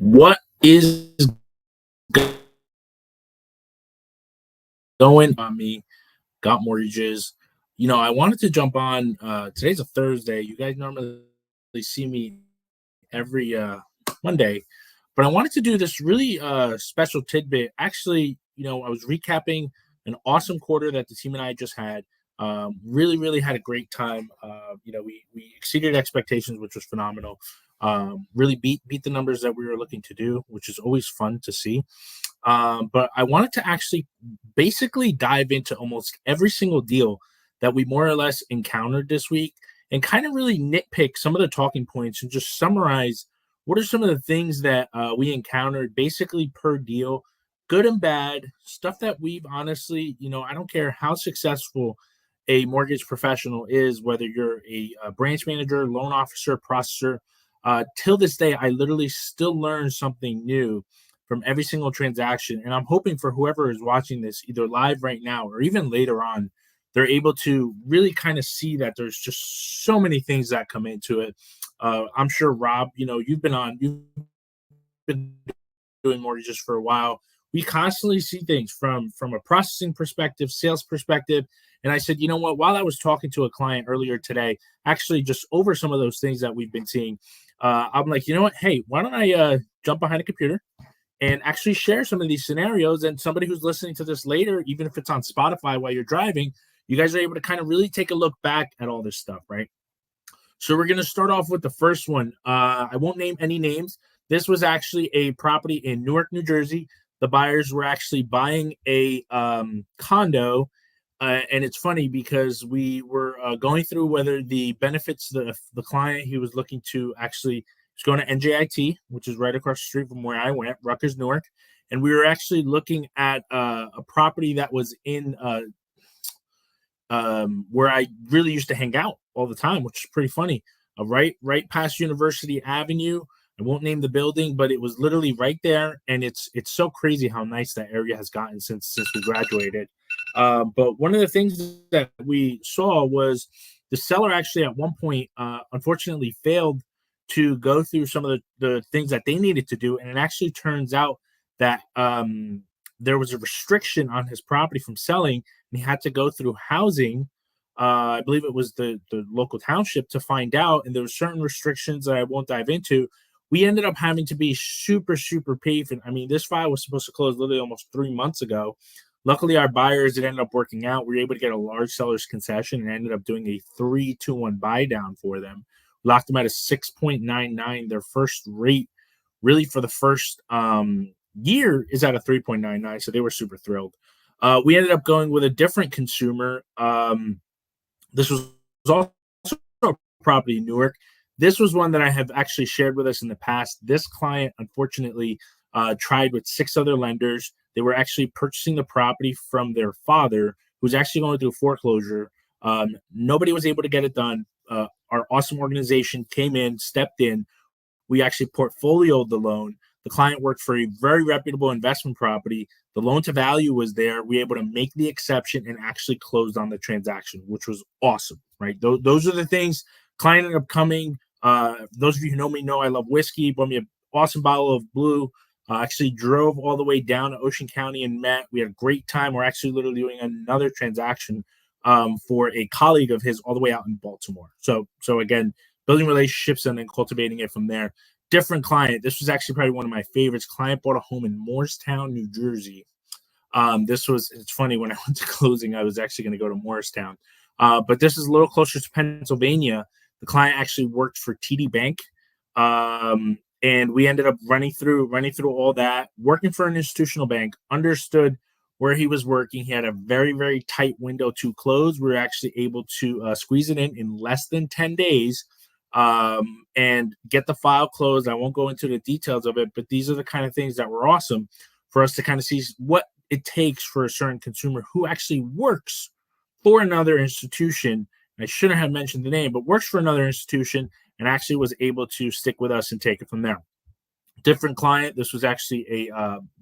What is going on me? Got mortgages. I wanted to jump on. Today's a Thursday. You guys normally see me every Monday, but I wanted to do this really special tidbit. Actually, I was recapping an awesome quarter that the team and I just had. Really had a great time. We exceeded expectations, which was phenomenal. Really beat the numbers that we were looking to do, which is always fun to see. But I wanted to actually basically dive into almost every single deal that we more or less encountered this week and kind of really nitpick some of the talking points and just summarize what are some of the things that we encountered basically per deal, good and bad, stuff that we've honestly, I don't care how successful a mortgage professional is, whether you're a branch manager, loan officer, processor. Till this day, I literally still learn something new from every single transaction. And I'm hoping for whoever is watching this, either live right now or even later on, they're able to really kind of see that there's just so many things that come into it. I'm sure Rob, you've been doing mortgages for a while. We constantly see things from a processing perspective, sales perspective. And I said, you know what? While I was talking to a client earlier today, actually just over some of those things that we've been seeing, I'm like, you know what? Hey, why don't I jump behind a computer and actually share some of these scenarios? And somebody who's listening to this later, even if it's on Spotify while you're driving, you guys are able to kind of really take a look back at all this stuff, right? So we're going to start off with the first one. I won't name any names. This was actually a property in Newark, New Jersey. The buyers were actually buying a condo. And it's funny because we were going through whether the benefits, the client he was looking to actually was going to NJIT, which is right across the street from where I went, Rutgers, Newark. And we were actually looking at a property that was in where I really used to hang out all the time, which is pretty funny. Right past University Avenue. I won't name the building, but it was literally right there, and it's so crazy how nice that area has gotten since we graduated. But one of the things that we saw was the seller actually at one point, unfortunately, failed to go through some of the things that they needed to do, and it actually turns out that there was a restriction on his property from selling, and he had to go through housing. I believe it was the local township to find out, and there were certain restrictions that I won't dive into. We ended up having to be super patient. I mean, this file was supposed to close literally almost 3 months ago. Luckily, our buyers, it ended up working out. We were able to get a large seller's concession and ended up doing a 3-2-1 buy down for them. Locked them at a 6.99. Their first rate, really for the first year, is at a 3.99. So they were super thrilled. We ended up going with a different consumer. This was also a property in Newark. This was one that I have actually shared with us in the past. This client, unfortunately, tried with 6 other lenders. They were actually purchasing the property from their father, who's actually going through foreclosure. Nobody was able to get it done. Our awesome organization came in, stepped in. We actually portfolioed the loan. The client worked for a very reputable investment property. The loan to value was there. We were able to make the exception and actually closed on the transaction, which was awesome, right? Those are the things. Client ended up coming. Those of you who know me know I love whiskey. Bought me an awesome bottle of blue. Actually drove all the way down to Ocean County and met. We had a great time. We're actually literally doing another transaction for a colleague of his all the way out in Baltimore. So again, building relationships and then cultivating it from there. Different client. This was actually probably one of my favorites. Client bought a home in Morristown, New Jersey. It's funny, when I went to closing, I was actually going to go to Morristown. But this is a little closer to Pennsylvania. The client actually worked for TD Bank. And we ended up running through all that, working for an institutional bank, understood where he was working. He had a very tight window to close. We were actually able to squeeze it in less than 10 days and get the file closed. I won't go into the details of it, but these are the kind of things that were awesome for us to kind of see what it takes for a certain consumer who actually works for another institution. I shouldn't have mentioned the name, but works for another institution and actually was able to stick with us and take it from there. Different client. This was actually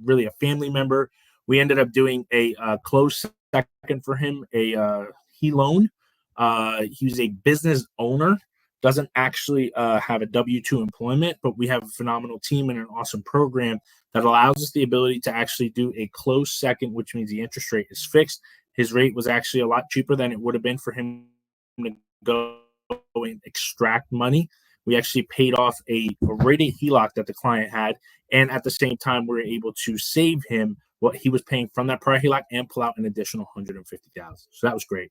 really a family member. We ended up doing a close second for him, a he loan. He was a business owner. doesn't actually have a W-2 employment, but we have a phenomenal team and an awesome program that allows us the ability to actually do a close second, which means the interest rate is fixed. His rate was actually a lot cheaper than it would have been for him to go and extract money. We actually paid off a rated HELOC that the client had, and at the same time, we were able to save him what he was paying from that prior HELOC and pull out an additional 150,000. So that was great.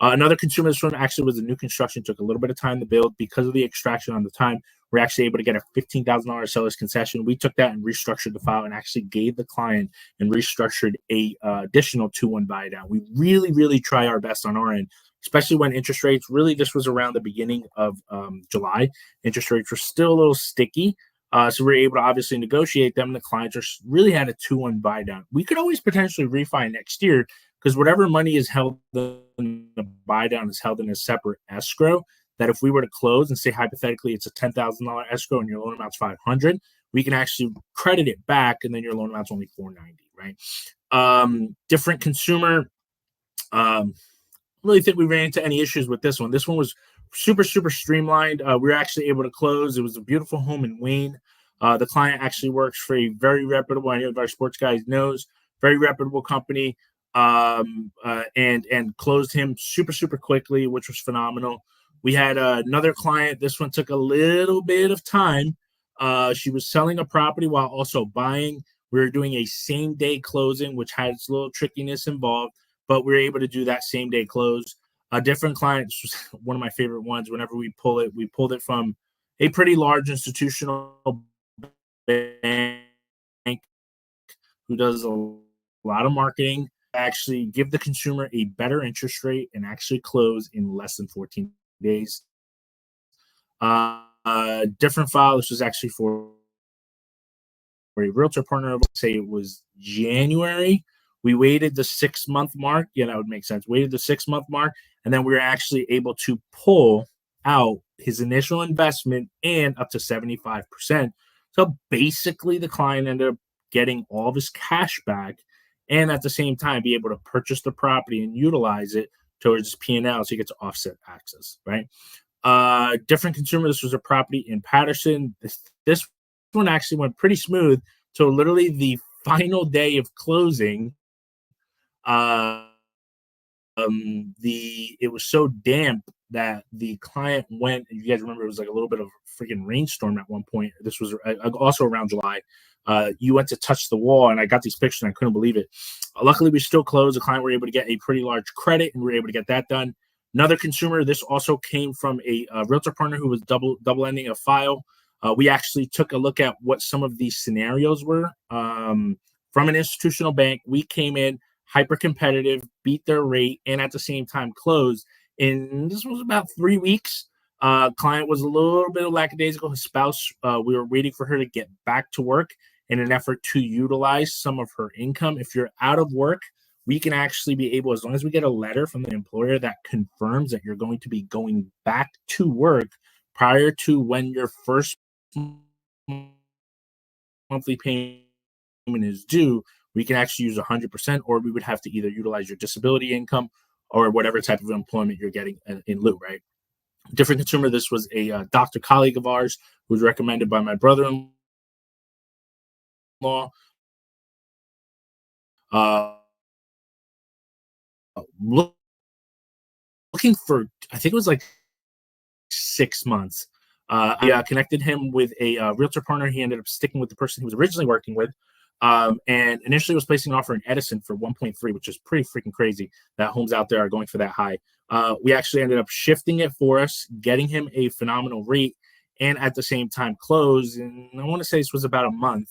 Another consumer this one actually was a new construction, took a little bit of time to build because of the extraction on the time. We're actually able to get a $15,000 seller's concession. We took that and restructured the file and actually gave the client and restructured a additional 2-1 buy down. We really, really try our best on our end, especially when interest rates, really this was around the beginning of July. Interest rates were still a little sticky. So we were able to obviously negotiate them, and the clients really had a 2-1 buy down. We could always potentially refi next year because whatever money is held in the buy down is held in a separate escrow. That if we were to close and say hypothetically it's a $10,000 escrow and your loan amount's 500, we can actually credit it back, and then your loan amount's only 490, right? Different consumer. Really think we ran into any issues with this one. This one was super, super streamlined. We were actually able to close. It was a beautiful home in Wayne. The client actually works for a very reputable, I know our sports guys knows, very reputable company, and closed him super, super quickly, which was phenomenal. We had another client. This one took a little bit of time. She was selling a property while also buying. We were doing a same day closing, which had its little trickiness involved, but we were able to do that same day close. A different client, one of my favorite ones. Whenever we pulled it from a pretty large institutional bank who does a lot of marketing, actually give the consumer a better interest rate and actually close in less than 14 days. Different file. This was actually for a realtor partner. Let's say it was January. We waited the 6-month mark. Yeah, that would make sense. Waited the 6-month mark, and then we were actually able to pull out his initial investment and up to 75%. So basically, the client ended up getting all of his cash back, and at the same time, be able to purchase the property and utilize it towards his P&L, so he gets offset taxes, right? Different consumer. This was a property in Patterson. This one actually went pretty smooth. So literally the final day of closing, it was so damp that the client went. You guys remember it was like a little bit of a freaking rainstorm at one point. This was also around July. You went to touch the wall, and I got these pictures, and I couldn't believe it. Luckily, we still closed. The client were able to get a pretty large credit, and we were able to get that done. Another consumer. This also came from a realtor partner who was double ending a file. We actually took a look at what some of these scenarios were from an institutional bank. We came in hyper competitive, beat their rate, and at the same time closed. And this was about 3 weeks. Client was a little bit lackadaisical. His spouse, we were waiting for her to get back to work in an effort to utilize some of her income. If you're out of work, we can actually be able, as long as we get a letter from the employer that confirms that you're going to be going back to work prior to when your first monthly payment is due, we can actually use 100%, or we would have to either utilize your disability income or whatever type of employment you're getting in lieu, right? Different consumer. This was a doctor colleague of ours who was recommended by my brother-in-law. Uh, looking for, I think it was like 6 months. I connected him with a realtor partner. He ended up sticking with the person he was originally working with, and initially was placing an offer in Edison for 1.3, which is pretty freaking crazy that homes out there are going for that high. We actually ended up shifting it for us, getting him a phenomenal rate, and at the same time close. And I want to say this was about a month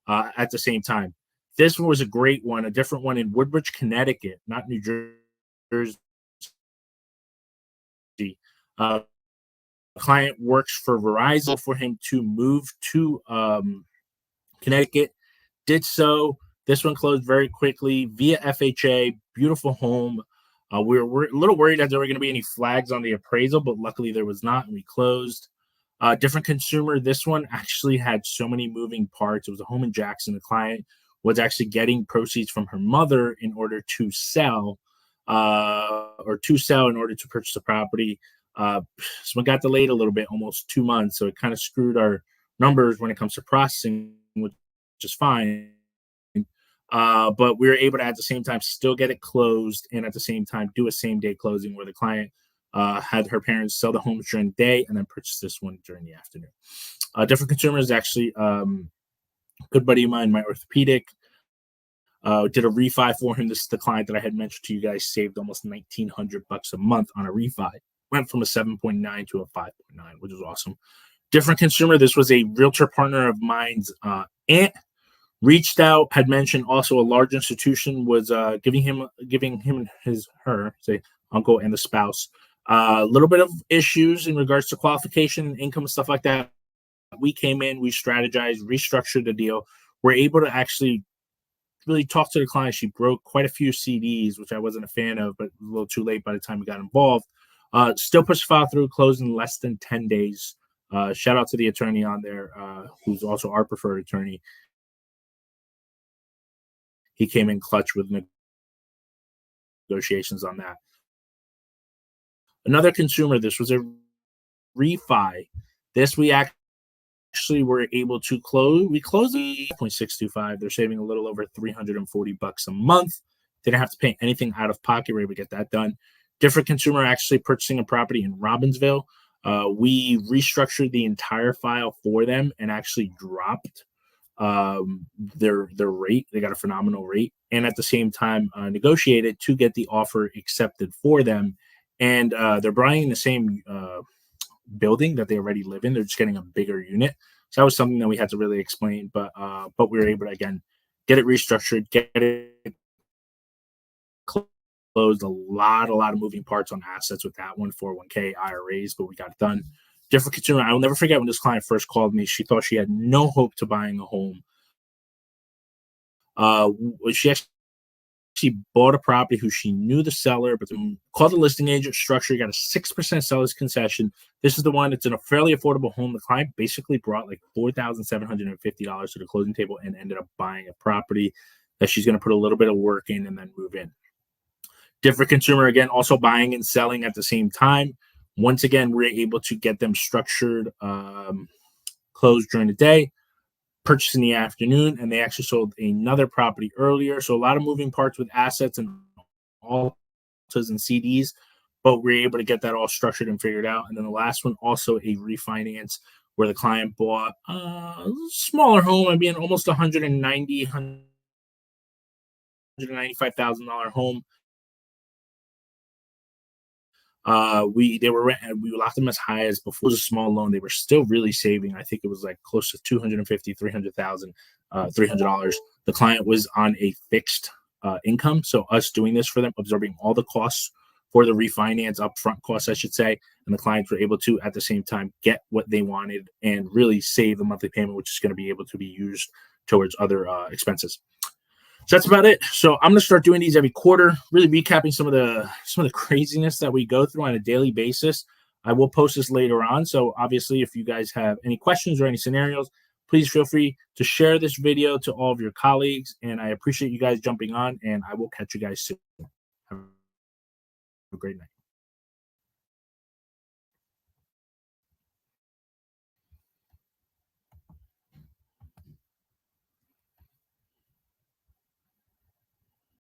at the same time. This one was a great one, a different one in Woodbridge, Connecticut, not New Jersey. Uh, Client works for Verizon. For him to move to Connecticut, did so. This one closed very quickly via FHA. Beautiful home. We were a little worried that there were going to be any flags on the appraisal, but luckily there was not, and we closed. Different consumer. This one actually had so many moving parts. It was a home in Jackson. The client was actually getting proceeds from her mother in order to sell, in order to purchase the property. Someone got delayed a little bit, almost 2 months, so it kind of screwed our numbers when it comes to processing, which is fine. But we were able to at the same time still get it closed, and at the same time do a same day closing where the client had her parents sell the homes during the day and then purchase this one during the afternoon. Different consumers actually, good buddy of mine, my orthopedic, did a refi for him. This is the client that I had mentioned to you guys, saved almost $1,900 a month on a refi. Went from a 7.9 to a 5.9, which is awesome. Different consumer. This was a realtor partner of mine's aunt. Reached out, had mentioned also a large institution was giving him and her, say, uncle and the spouse, a little bit of issues in regards to qualification, income, and stuff like that. We came in, we strategized, restructured the deal. We're able to actually really talk to the client. She broke quite a few CDs, which I wasn't a fan of, but a little too late by the time we got involved. Still pushed the file through, closed in less than 10 days. Shout out to the attorney on there, who's also our preferred attorney. He came in clutch with negotiations on that. Another consumer, this was a refi. This we actually were able to close. We closed at 0.625. They're saving a little over $340 a month. Didn't have to pay anything out of pocket. We were able to get that done. Different consumer actually purchasing a property in Robbinsville. We restructured the entire file for them and actually dropped their rate. They got a phenomenal rate, and at the same time negotiated to get the offer accepted for them. And they're buying the same building that they already live in. They're just getting a bigger unit. So that was something that we had to really explain, but we were able to again get it restructured, get it closed. A lot of moving parts on assets with that one, 401k, IRAs, but we got it done. Different consumer. I will never forget when this client first called me. She thought she had no hope to buying a home. She actually bought a property who she knew the seller, but called the listing agent, structure, got a 6% seller's concession. This is the one. It's in a fairly affordable home. The client basically brought like $4,750 to the closing table and ended up buying a property that she's going to put a little bit of work in and then move in. Different consumer, again, also buying and selling at the same time. Once again, we're able to get them structured, closed during the day, purchased in the afternoon, and they actually sold another property earlier. So a lot of moving parts with assets and all and CDs, but we're able to get that all structured and figured out. And then the last one, also a refinance where the client bought a smaller home. I mean, almost $195,000 home. We locked them as high as before. It was a small loan. They were still really saving. I think it was like close to $300,000. The client was on a fixed income, so us doing this for them, absorbing all the costs for the refinance, upfront costs, I should say, and the clients were able to at the same time get what they wanted and really save the monthly payment, which is going to be able to be used towards other expenses. So that's about it. So I'm going to start doing these every quarter, really recapping some of the craziness that we go through on a daily basis. I will post this later on. So obviously, if you guys have any questions or any scenarios, please feel free to share this video to all of your colleagues. And I appreciate you guys jumping on, and I will catch you guys soon. Have a great night.